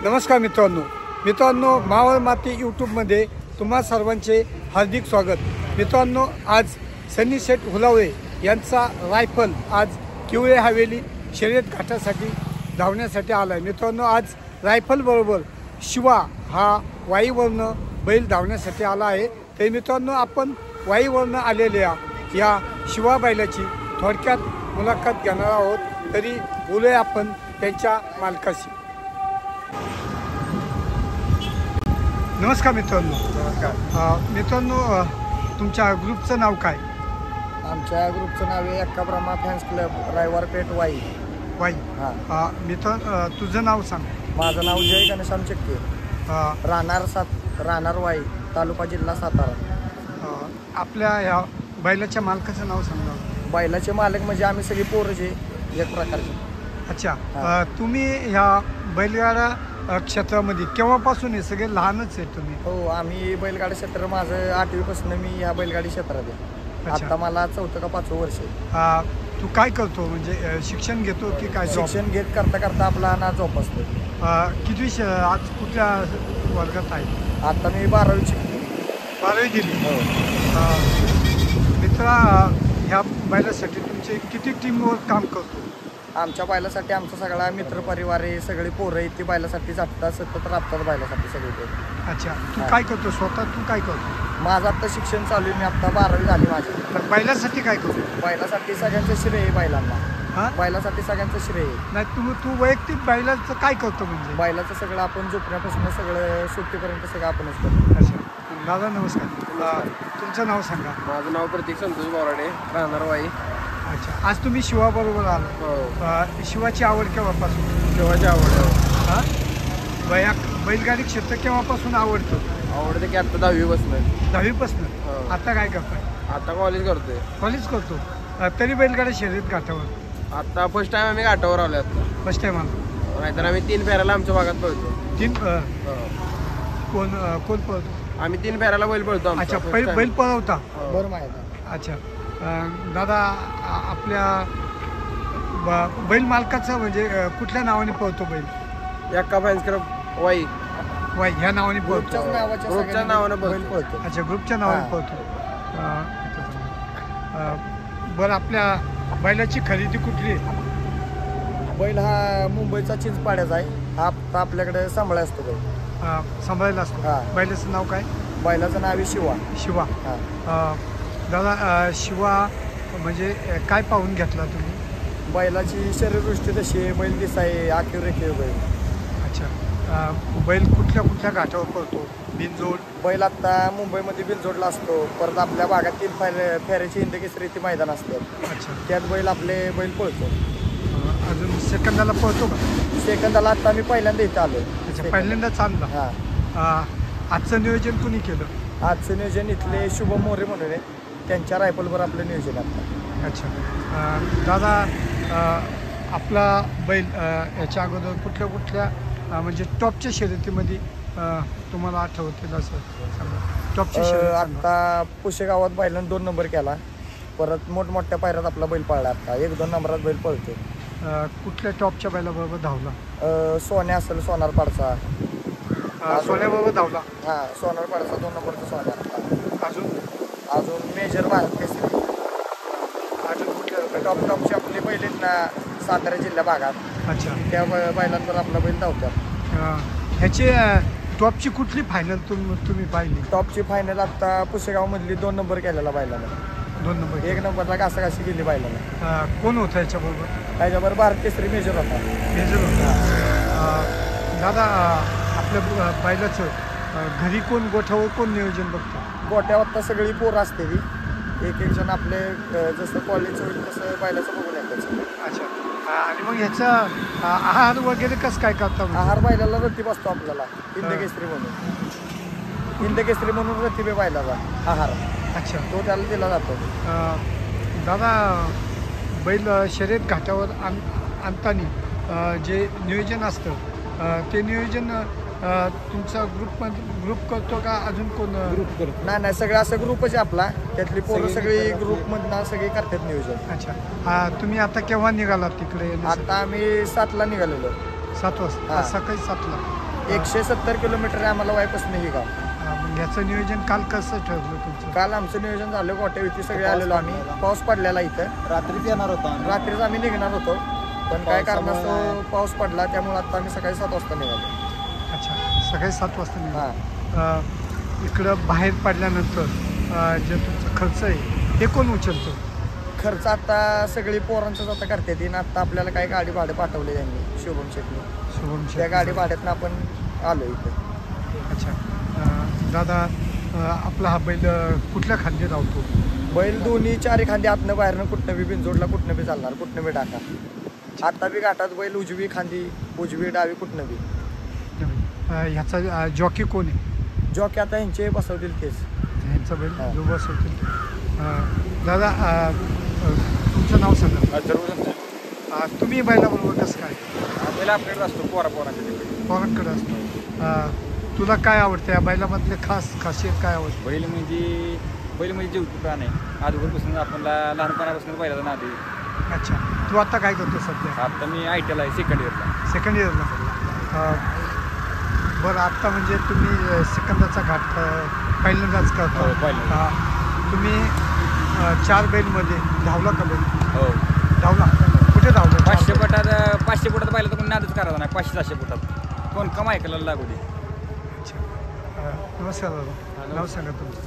नमस्कार मित्रांनो मावळ माती यूट्यूबमध्ये तुम्हा सर्वांचे हार्दिक स्वागत। मित्रांनो, आज सनी शेठ हुलावळे यांचा रायफल आज किवळे हवेली शर्यत घाटासाठी धावण्यासाठी आला आहे। मित्रांनो, आज रायफल बरोबर शिवा हा वाईवरनं बैल धावण्यासाठी आला आहे। तर मित्रांनो, आपण वाईवरनं आलेल्या या शिवा बैलाची थोडक्यात मुलाखत घेणार आहोत। तरी बोलूया आपण त्यांच्या मालकाशी। नमस्कार मित्रांनो। मित्रांनो, तुमच्या ग्रुपचं नाव काय? आमच्या ग्रुपचं नाव आहे एक्का ब्रह्मा फॅन्स क्लब, रायवारपेठ वाई। हां मित्रांनो, तुझं नाव सांग। माझं नाव जय गणेशाम चक्के, राहणार वाई, तालुका जिल्हा सातारा। आपल्या या बैलाच्या मालकाचं नाव सांगा। बैलाचे मालक म्हणजे आम्ही सगळे पोरजे एक प्रकारचे। अच्छा, तुम्ही ह्या बैलगाडा क्षेत्रामध्ये केव्हापासून हे सगळे लहानच आहे तुम्ही? हो, आम्ही बैलगाडी क्षेत्र, माझं 8वी पासून मी ह्या बैलगाडी क्षेत्रात आहे। आता मला 4th का 5व वर्ष आहे। तू काय करतो, म्हणजे शिक्षण घेतो की काय? शिक्षण घेत करता करता आपला ना जॉब असतो। किती आज कुठल्या वर्गात आहे? आता मी 12वी शिकतो। 12वी दिली? हो। मित्रा, ह्या बैलासाठी तुमचे किती टीमवर काम करतो? आमच्या बैलासाठी आमचा सगळा मित्रपरिवार आहे, सगळे पोरं आहेत, ती बैलासाठी जातात, सतत राबतात बैलासाठी सगळे पोरं। अच्छा, तू काय करतो स्वतः? तू काय करतो? माझं आता शिक्षण चालू आहे, मी आता 12वी झाली माझी। बैलासाठी काय करतो? बैलासाठी सगळ्यांचं श्रेय आहे बैलांना। बैलासाठी सगळ्यांचं श्रेय आहे। नाही, तू वैयक्तिक बैलाचं काय करतो? म्हणजे बैलाचं सगळं आपण झोपण्यापासून सगळं सुट्टीपर्यंत सगळं आपणच करतो। अच्छा दादा, नमस्कार। तुमचं नाव सांगा। माझं नाव प्रतीक संतोष बोराडे, राहणार वाई। अच्छा, आज तुम्ही शिवाबरोबर आलो। शिवाची आवड केव्हापासून? शिवाची आवड हां, बैलगाडी क्षेत्र केव्हापासून आवडतं? आवडते की आता 10वी पासून। 10वी पासून? आता काय करताय? आता कॉलेज करतोय। कॉलेज करतो? तरी बैलगाडी शर्यत घाटावर? आता फर्स्ट टाइम आम्ही घाटावर आलो। आता फर्स्ट टाइम आलो? नाहीतर आम्ही 3 फेऱ्याला आमच्या भागात पळतो। 3? कोण पळतो? आम्ही 3 फेऱ्याला बैल पळतो। अच्छा, बैल पळवता? बरं माहिती। अच्छा दादा, आपल्या बैल मालकाचं म्हणजे कुठल्या नावाने पळतो बैल? एक्का फॅन्स क्लब वाई ह्या नावाने पळतो? ग्रुपच्या नावाने बैल पळतो। अच्छा, ग्रुपच्या नावाने पळतो। बरं, आपल्या बैलाची खरेदी कुठली? बैल हा मुंबईचा चिंचपाड्याचा आहे। हा आता आपल्याकडे सांभाळा असतो बैल। सांभाळायला असतो? बैलाचं नाव काय? बैलाचं नाव आहे शिवा। शिवा? दादा, शिवा म्हणजे काय पाहून घेतला तुम्ही? बैलाची शरीरदृष्टी तशी आहे, बैल दिसाय आखीव रेखीव बैल। अच्छा, बैल कुठल्या घाटावर पळतो? बिनजोड? बैल आता मुंबईमध्ये बिनजोडला असतो, परत आपल्या भागात 3 फेऱ्याची हिंदकेसरी ती मैदान असतात। अच्छा, त्यात बैल पळतो। अजून सेकंदाला पळतो का? सेकंदाला आता मी पहिल्यांदा इथं आलो। अच्छा, पहिल्यांदाच आणला? हां। आजचं नियोजन कुणी केलं? आजचं नियोजन इथले शुभम मोरे म्हणून आहे, त्यांच्या रायफलवर आपलं नियोजन आता। अच्छा दादा, आपला बैल याच्या अगोदर कुठल्या म्हणजे टॉपच्या शर्यतीमध्ये तुम्हाला आठवतील असं सांगा? टॉपची शर्यत आता पुशेगावात बैलानं 2 नंबर केला, परत मोठमोठ्या पायऱ्यात आपला बैल पळला। आता 1-2 नंबरात बैल पळतो। कुठल्या टॉपच्या बैलाबरोबर धावला? सोन्या असेल, सोनारपाडचा। सोन्याबरोबर धावला? हां, सोनारपाडचा 2 नंबरचा सोन्या। अजून मेजर भारत केसरी। अजून कुठल्या टॉपची आपली बैल आहेत ना सातारा जिल्हा भागात। अच्छा, त्या बैलांवर आपला बैल धावतात। ह्याची टॉपची कुठली फायनल तुम्ही पाहिली? टॉपची फायनल आता पुशेगावमधली 2 नंबर केलेला बैलानं। 2 नंबर? 1 नंबरला घासाघाशी गेली बैलानं। कोण होतं याच्याबरोबर? त्याच्याबरोबर भारत केसरी मेजर होता। मेजर होता? दादा, आपल्या बैलाचं घरी कोण, गोठ्यावर कोण नियोजन बघतं? गोट्यावर आता सगळी पोरं असते ती, एक जण आपले जसं कॉलेज होईल तसं बैलाचं बघून येतात। अच्छा, आणि मग ह्याचा आहार वगैरे कसं काय करता? आहार बैलाला रतीब असतो आपल्याला, हिंदकेसरी म्हणून। हिंदकेसरी म्हणून रतीब आहे बैलाला आहार। अच्छा, तो त्याला दिला जातो। दादा, बैल शर्यत घाटावर आणताना जे नियोजन असतं ते नियोजन तुमचा ग्रुप करतो का अजून कोण? ग्रुप करतो? नाही, सगळं असं ग्रुपच आहे आपला, त्यातली पोरं सगळी ग्रुपमधनं सगळी करतात नियोजन। अच्छा, तुम्ही आता केव्हा निघालात तिकडे? आता आम्ही 7ला निघालेलो। 7 वाजता? सकाळी 7ला? 170 किलोमीटर आम्हाला वायपासून ही गाव. मग याचं नियोजन काल कसं ठरलं तुमचं? काल आमचं नियोजन झालं, गोट्यावरती सगळे आलेलो आम्ही. पाऊस पडलेला इथं, रात्रीच येणार होता. रात्रीच आम्ही निघणार होतो, पण काय कारणास्तव पाऊस पडला, त्यामुळे आता आम्ही सकाळी 7 वाजता निघालो. अच्छा, सकाळी 7 वाजता निघालो. इकडं बाहेर पडल्यानंतर जे तुमचा खर्च आहे ते कोण उचलतो? खर्च आता सगळी पोरांचंच आता करते ती. आता आपल्याला काही गाडी भाडे पाठवले त्यांनी, शुभम शेट्टी. त्या गाडी भाड्यातनं आपण आलो इथं. अच्छा दादा, आपला हा बैल कुठल्या खांदी धावतो? बैल दोन्ही 4 खांदी आतनं बाहेरनं, कुठनं बी बिनजोडला, कुठनं बी चालणार, कुठनं बी टाका. आता बी घाटात बैल उजवी खांदी, उजवी डावी, कुठनं बी. ह्याचा जॉकी कोण आहे? जॉकी आता यांचे बसवतील तेच. ह्यांचा बैल जो बसवतील. दादा, तुमचं नाव सांगा. तुम्ही बैलाबरोबर कसं काय? बैल आपल्याकडे असतो, पोरांकडे असतो. तुला काय आवडतं या बैलामधले खासियत काय आवडतं? बैल म्हणजे जीवकी प्राण आहे. अगोदरपासून आपण लहानपणापासून बैलाचा नाद आहे. अच्छा, तू आता काय करतो सध्या? आता मी ITL आहे, सेकंड इयरला. बरं, आत्ता म्हणजे तुम्ही सेकंदाचा घाट पहिल्यांदाच करतो. तुम्ही 4 बैलमध्ये धावला का बैल? हो, धावला. कुठे धावला? 500 फुटात बैला तर कोणी नादच करायचा नाही. 500-600 फुटात कोण कमाई करायला लागू दे. अच्छा, नमस्कार दादा. नाव सांगा तुमचं.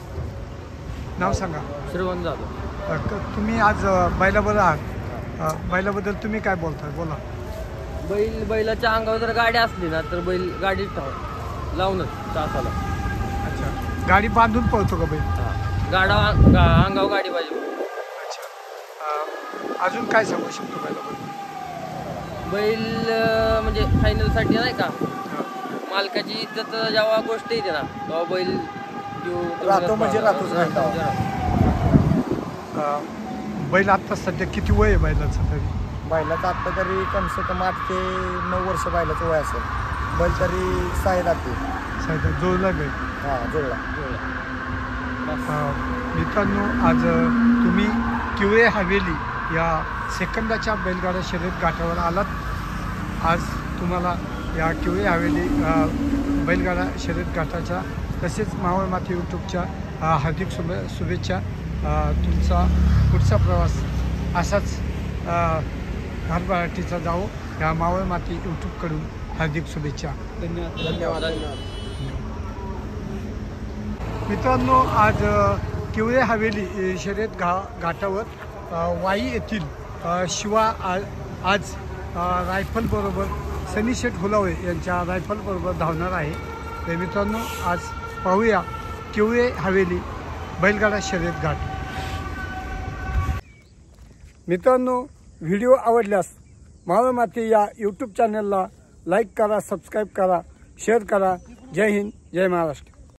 नाव सांगा. श्रीवंत जाधव. तुम्ही आज बैलाबरोबर आहात. बैलाबद्दल तुम्ही काय बोलताय? बोला. बैलाच्या अंगावर जर गाडी असली ना तर बैल गाडी लावूनच तासाला. अच्छा, गाडी बांधून पळतो का बैल? गाडा अंगावर गाडी पाहिजे. अच्छा, अजून काय सांगू शकतो बैलाबद्दल? बैल म्हणजे फायनलसाठी नाही का, मालकाची इज्जत जेव्हा गोष्ट येते ना तेव्हा बैल राहतो म्हणजे राहतोच. बैल आत्ता सध्या किती वय आहे बैलाचं? तरी बैलाचं आत्ता तरी कम से कम 8 ते 9 वर्ष बैलाचं वय असेल. बैल तरी 6 जाते. जोडला बैल. जोडला. मित्रांनो, आज तुम्ही किवळे हवेली या सेकंदाच्या बैलगाडा शर्यत घाटावर आलात. आज तुम्हाला या किवळे हवेली बैलगाडा शर्यत घाटाच्या तसेच मावळ माती यूट्यूबच्या हार्दिक शुभेच्छा. तुमचा पुढचा प्रवास असाच घाटबाराटीचा जाओ. या मावळ माती यूट्यूबकडून हार्दिक शुभेच्छा. धन्यवाद. मित्रांनो, आज किवळे हवेली शर्यत घाटावर वाई येथील शिवा आज रायफलबरोबर सनी शेठ हुलावळे यांच्या रायफलबरोबर धावणार आहे. तर मित्रांनो, आज पाहूया किवळे हवेली बैलगाडा शर्यत घाट. मित्रांनो, व्हिडिओ आवडल्यास मावळ माती या यूट्यूब चॅनलला लाईक करा, सबस्क्राईब करा, शेअर करा. जय हिंद, जय महाराष्ट्र.